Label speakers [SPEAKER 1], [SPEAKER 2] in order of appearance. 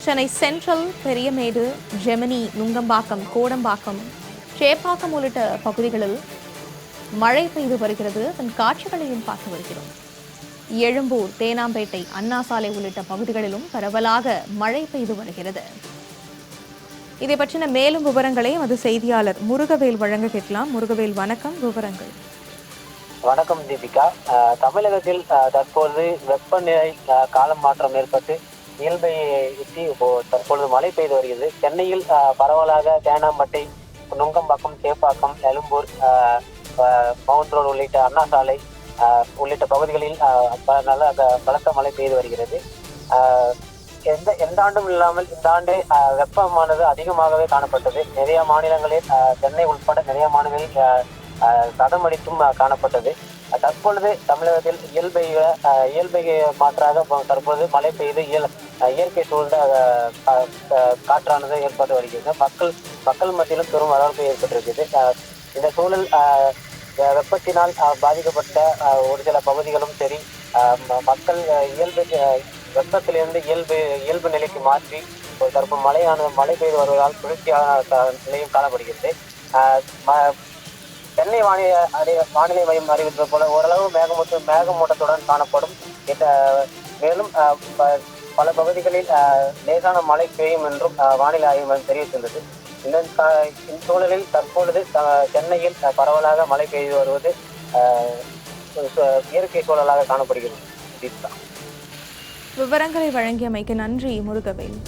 [SPEAKER 1] Chennai central, Periyamedu, Gemini, Nungambakkam, Kodambakkam, Chepauk உள்ளிட்ட பகுதிகளில் மழை பெய்து வருகிறது. அதன் காட்சிகளையும் பார்த்து வருகிறோம். எழும்பூர், தேனாம்பேட்டை, அண்ணா சாலை உள்ளிட்ட பகுதிகளிலும் பரவலாக மழை பெய்து வருகிறது. இதை பற்றின மேலும் விவரங்களை எமது செய்தியாளர் முருகவேல் வழங்க கேட்கலாம். முருகவேல், வணக்கம். விவரங்கள்.
[SPEAKER 2] வணக்கம் தீபிகா. தமிழகத்தில் தற்போது வெப்பநிலை காலம் மாற்றம் ஏற்பட்டு இயல்பை எட்டி தற்பொழுது மழை பெய்து வருகிறது. சென்னையில் பரவலாக தேனாம்பேட்டை, நுங்கம்பாக்கம், சேப்பாக்கம், எழும்பூர், மவுண்ட் ரோடு உள்ளிட்ட அண்ணா சாலை உள்ளிட்ட பகுதிகளில் நல்ல பலத்த மழை பெய்து வருகிறது. எந்த ஆண்டும் இல்லாமல் இந்த ஆண்டு வெப்பமானது அதிகமாகவே காணப்பட்டது. நிறைய மாநிலங்களில் சென்னை உட்பட நிறைய மாநிலங்களில் சதமடித்தும் காணப்பட்டது. தற்பொழுது தமிழகத்தில் இயல்பை மாற்றாக தற்போது மழை பெய்து இயற்கை சூழ்ந்த காற்றானது ஏற்பட்டு வருகிறது. மக்கள் மத்தியிலும் பெரும் வரவேற்பு ஏற்பட்டிருக்கிறது. இந்த சூழல் வெப்பத்தினால் பாதிக்கப்பட்ட ஒரு சில பகுதிகளும் சரி, மக்கள் வெப்பத்திலிருந்து இயல்பு நிலைக்கு மாற்றி ஒரு தற்போது மழை பெய்து வருவதால் குளிர்ச்சியான நிலையும் காணப்படுகிறது. சென்னை வானிலை மையம் அறிவித்தது போல ஓரளவு மேகமூட்டத்துடன் காணப்படும். மேலும் பல பகுதிகளில் லேசான மழை பெய்யும் என்றும் வானிலை ஆய்வு மையம் தெரிவித்துள்ளது. இந்த சூழலில் தற்பொழுது சென்னையில் பரவலாக மழை பெய்து வருவது இயற்கை சூழலாக காணப்படுகிறது.
[SPEAKER 1] விவரங்களை வழங்கியமைக்கு நன்றி முருகவேல்.